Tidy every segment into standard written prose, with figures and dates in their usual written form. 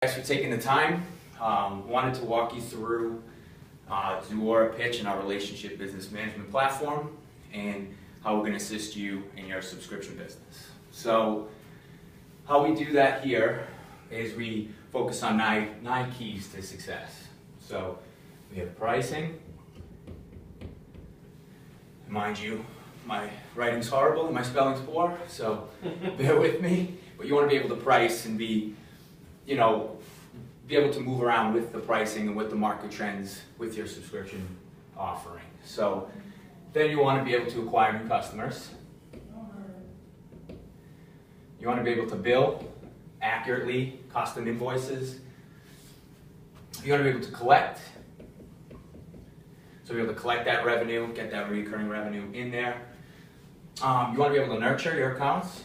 Thanks for taking the time. Wanted to walk you through Zuora pitch and our relationship business management platform and how we're going to assist you in your subscription business. So how we do that here is we focus on nine keys to success. So we have pricing. Mind you, my writing's horrible and my spelling's poor, so bear with me. But you want to be able to price and be able to move around with the pricing and with the market trends with your subscription offering. So then you want to be able to acquire new customers. You want to be able to bill accurately, custom invoices. You want to be able to collect. So be able to collect that revenue, get that recurring revenue in there. You want to be able to nurture your accounts.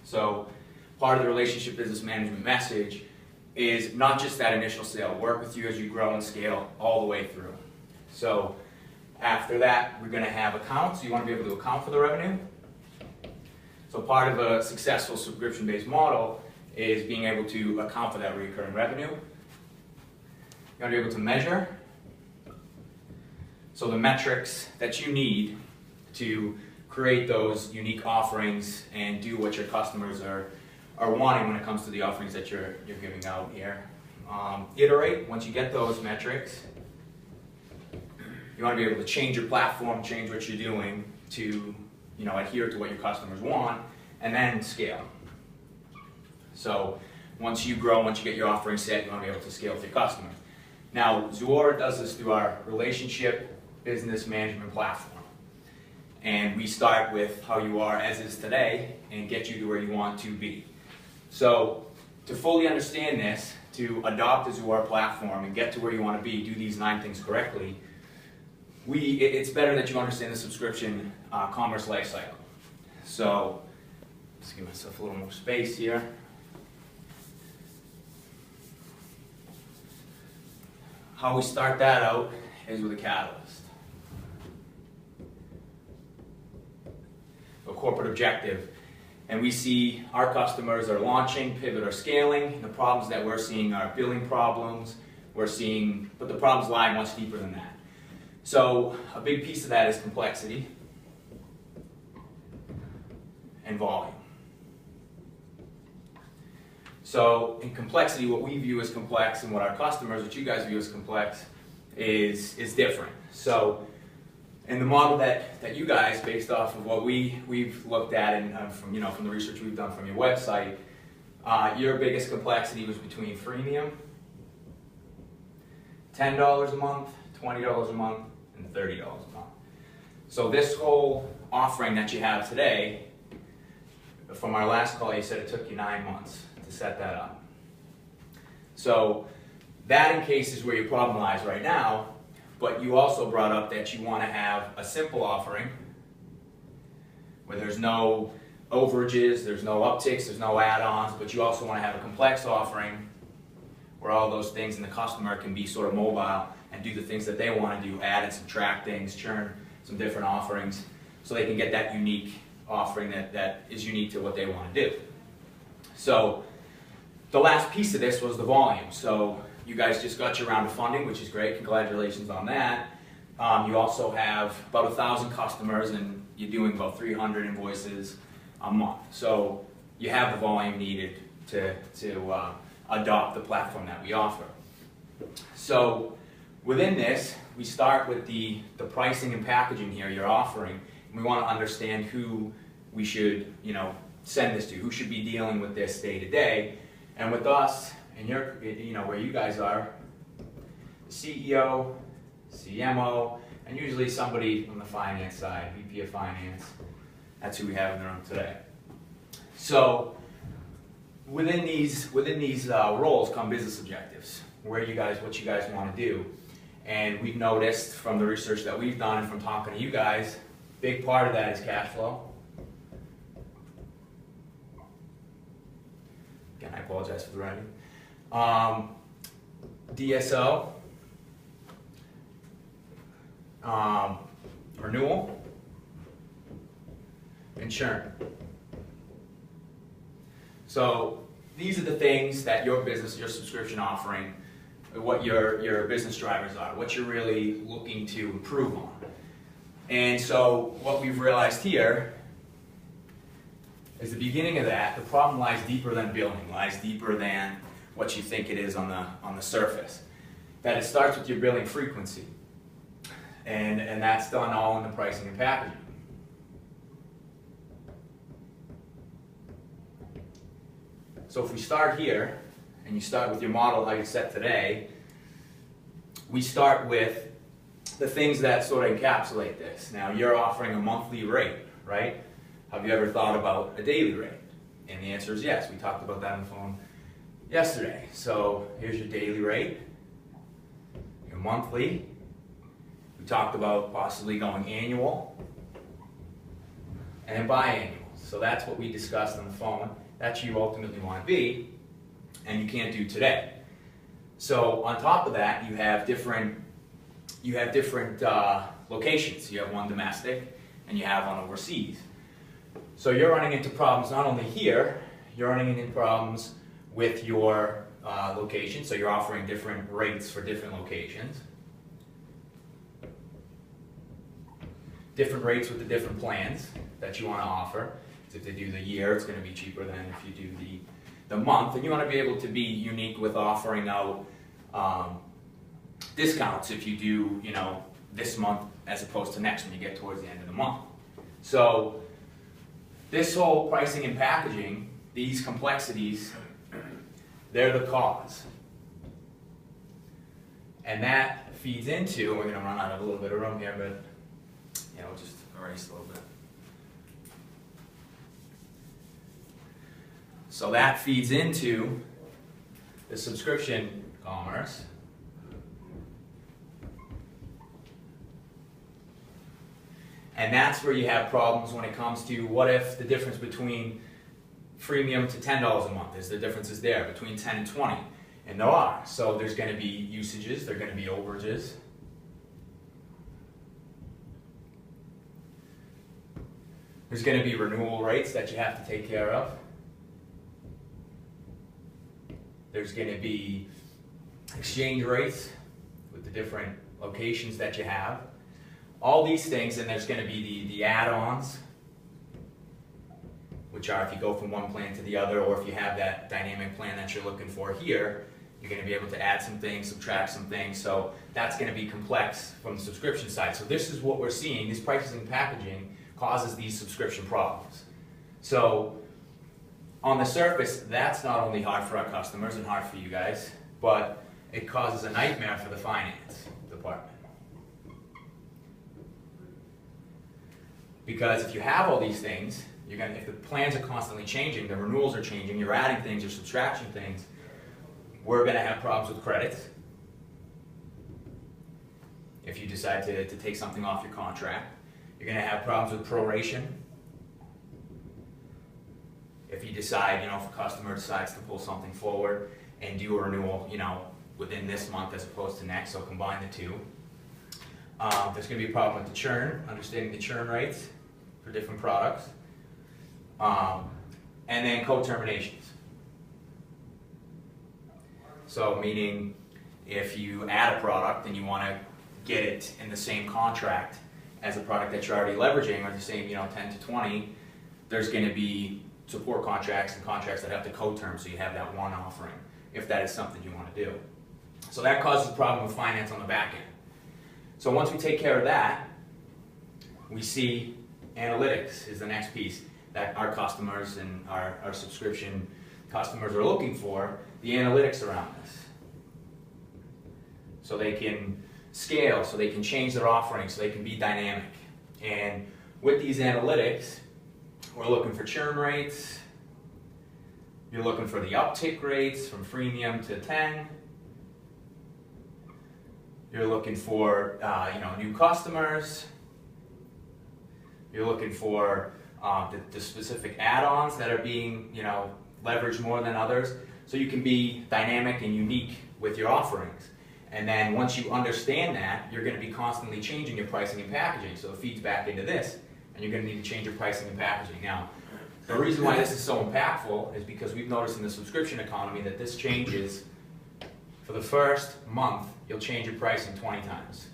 So part of the relationship business management message is not just that initial sale, work with you as you grow and scale all the way through. So after that, we're going to have accounts. You want to be able to account for the revenue. So part of a successful subscription-based model is being able to account for that recurring revenue. You want to be able to measure. So the metrics that you need to create those unique offerings and do what your customers are wanting when it comes to the offerings that you're giving out here. Iterate once you get those metrics. You want to be able to change your platform, change what you're doing to adhere to what your customers want, and then scale. So once you grow, once you get your offering set, you want to be able to scale with your customers. Now, Zuora does this through our relationship business management platform. And we start with how you are as is today and get you to where you want to be. So to fully understand this, to adopt the Zuora platform and get to where you want to be, do these 9 things correctly, it's better that you understand the subscription commerce lifecycle. So let's give myself a little more space here. How we start that out is with a catalyst. A corporate objective. And we see our customers are launching, pivot, or scaling. The problems that we're seeing are billing problems. But the problems lie much deeper than that. So a big piece of that is complexity and volume. So in complexity, what we view as complex and what our customers, what you guys view as complex, is different. So in the model that you guys, based off of what we've looked at and from the research we've done from your website, your biggest complexity was between freemium, $10 a month, $20 a month, and $30 a month. So this whole offering that you have today, from our last call, you said it took you 9 months to set that up. So that in case is where your problem lies right now. But you also brought up that you want to have a simple offering where there's no overages, there's no upticks, there's no add-ons, but you also want to have a complex offering where all those things and the customer can be sort of mobile and do the things that they want to do, add and subtract things, churn some different offerings, so they can get that unique offering that is unique to what they want to do. So the last piece of this was the volume. So you guys just got your round of funding, which is great. Congratulations on that. You also have about 1,000 customers, and you're doing about 300 invoices a month. So you have the volume needed to adopt the platform that we offer. So within this, we start with the pricing and packaging here you're offering. And we want to understand who we should send this to, who should be dealing with this day to day. And with us, and where you guys are, the CEO, CMO, and usually somebody on the finance side, VP of Finance. That's who we have in the room today. So within these roles come business objectives, what you guys want to do. And we've noticed from the research that we've done and from talking to you guys, big part of that is cash flow. Again, I apologize for the writing. DSO, renewal, and churn. So these are the things that your business, your subscription offering, what your business drivers are, what you're really looking to improve on. And so what we've realized here is the beginning of that, the problem lies deeper than billing, lies deeper than what you think it is on the surface. That it starts with your billing frequency. And that's done all in the pricing and packaging. So if we start here, and you start with your model how you set today, we start with the things that sort of encapsulate this. Now you're offering a monthly rate, right? Have you ever thought about a daily rate? And the answer is yes. We talked about that on the phone yesterday. So here's your daily rate, your monthly. We talked about possibly going annual and then biannual. So that's what we discussed on the phone. That's what you ultimately want to be, and you can't do today. So on top of that, you have different locations. You have one domestic, and you have one overseas. So you're running into problems not only here, you're running into problems with your location. So you're offering different rates for different locations. Different rates with the different plans that you want to offer. If they do the year, it's going to be cheaper than if you do the month. And you want to be able to be unique with offering out discounts if you do, this month as opposed to next when you get towards the end of the month. So this whole pricing and packaging, these complexities, they're the cause. And that feeds into, we're going to run out of a little bit of room here, but we'll just erase a little bit. So that feeds into the subscription commerce. And that's where you have problems when it comes to what if the difference between freemium to $10 a month is the differences there between 10 and 20. And there are. So there's going to be usages, there are going to be overages. There's going to be renewal rates that you have to take care of. There's going to be exchange rates with the different locations that you have. All these things, and there's going to be the add-ons, which are if you go from one plan to the other, or if you have that dynamic plan that you're looking for here, you're going to be able to add some things, subtract some things. So that's going to be complex from the subscription side. So this is what we're seeing. This pricing and packaging causes these subscription problems. So on the surface, that's not only hard for our customers and hard for you guys, but it causes a nightmare for the finance department. Because if you have all these things, if the plans are constantly changing, the renewals are changing, you're adding things, you're subtracting things, we're going to have problems with credits. If you decide to take something off your contract, you're going to have problems with proration. If you decide, if a customer decides to pull something forward and do a renewal, within this month as opposed to next, so combine the two. There's going to be a problem with the churn, understanding the churn rates for different products. And then co-terminations. So meaning if you add a product and you want to get it in the same contract as a product that you're already leveraging, or the same 10 to 20, there's going to be support contracts and contracts that have to co-term, so you have that one offering, if that is something you want to do. So that causes a problem with finance on the back end. So once we take care of that, we see analytics is the next piece that our customers and our subscription customers are looking for, the analytics around this. So they can scale, so they can change their offerings, so they can be dynamic. And with these analytics, we're looking for churn rates, you're looking for the uptick rates from freemium to 10, you're looking for new customers, you're looking for the specific add-ons that are being leveraged more than others, so you can be dynamic and unique with your offerings. And then once you understand that, you're going to be constantly changing your pricing and packaging, so it feeds back into this, and you're going to need to change your pricing and packaging. Now, The reason why this is so impactful is because we've noticed in the subscription economy that this changes, for the first month, you'll change your pricing 20 times.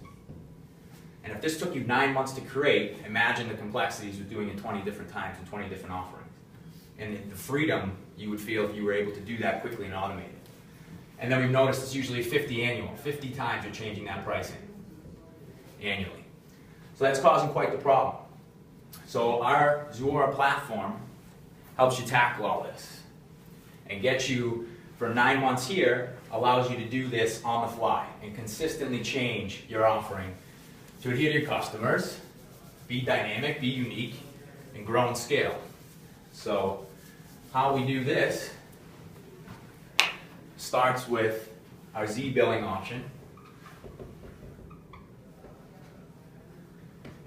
And if this took you 9 months to create, imagine the complexities of doing it 20 different times and 20 different offerings. And the freedom you would feel if you were able to do that quickly and automate it. And then we've noticed it's usually 50 annual. 50 times you're changing that pricing annually. So that's causing quite the problem. So our Zuora platform helps you tackle all this and get you, for 9 months here, allows you to do this on the fly and consistently change your offering to adhere to your customers, be dynamic, be unique, and grow and scale. So how we do this starts with our Z billing option.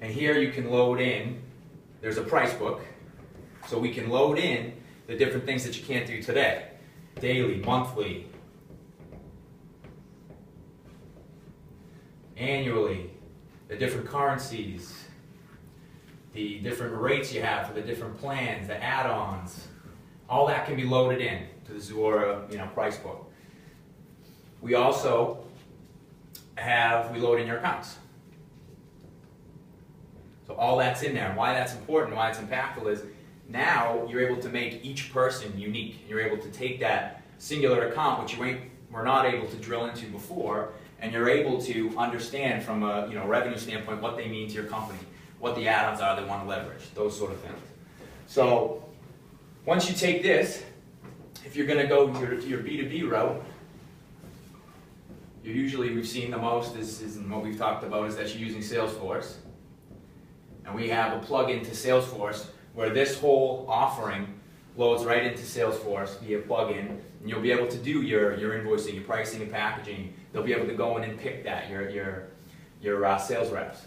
And here you can load in, there's a price book, so we can load in the different things that you can't do today. Daily, monthly, annually, the different currencies, the different rates you have for the different plans, the add-ons, all that can be loaded in to the Zuora, price book. We also we load in your accounts. So all that's in there. And why that's important, why it's impactful is now you're able to make each person unique. You're able to take that singular account, which you were not able to drill into before, and you're able to understand from a revenue standpoint what they mean to your company, what the add-ons are they want to leverage, those sort of things. So once you take this, if you're going to go your B2B route, we've seen the most is what we've talked about is that you're using Salesforce. And we have a plug-in to Salesforce where this whole offering loads right into Salesforce via plug-in, and you'll be able to do your invoicing, your pricing and packaging. They'll be able to go in and pick that, your sales reps.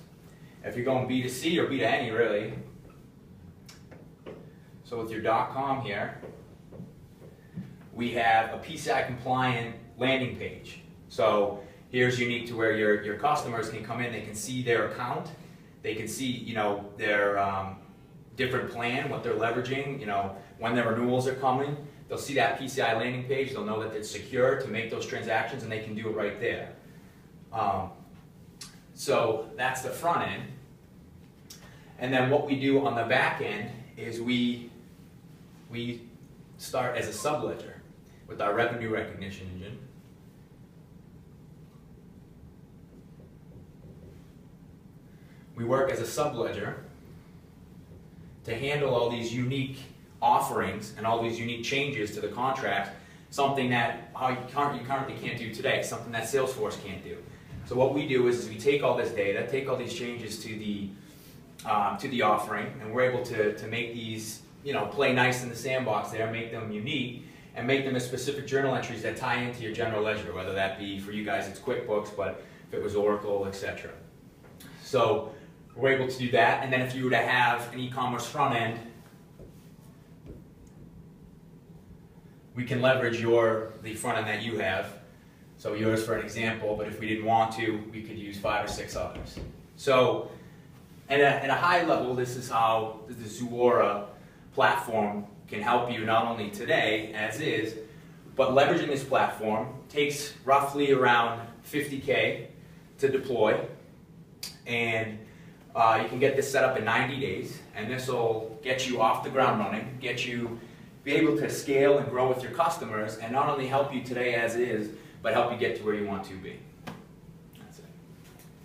If you're going B2C or B2Any really, so with your .com here, we have a PCI compliant landing page. So here's unique to where your customers can come in, they can see their account, they can see their different plan, what they're leveraging, when their renewals are coming. They'll see that PCI landing page, they'll know that it's secure to make those transactions, and they can do it right there. So that's the front end. And then what we do on the back end is we start as a subledger with our revenue recognition engine. We work as a subledger to handle all these unique offerings and all these unique changes to the contract, something that you currently can't do today, something that Salesforce can't do. So what we do is we take all this data, take all these changes to the offering, and we're able to make these, play nice in the sandbox there, make them unique, and make them as specific journal entries that tie into your general ledger, whether that be, for you guys, it's QuickBooks, but if it was Oracle, etc. So we're able to do that, and then if you were to have an e-commerce front end, we can leverage the front end that you have. So yours for an example, but if we didn't want to, we could use 5 or 6 others. So at a high level, this is how the Zuora platform can help you not only today, as is, but leveraging this platform takes roughly around $50K to deploy, and you can get this set up in 90 days, and this will get you off the ground running, get you be able to scale and grow with your customers, and not only help you today as is, but help you get to where you want to be.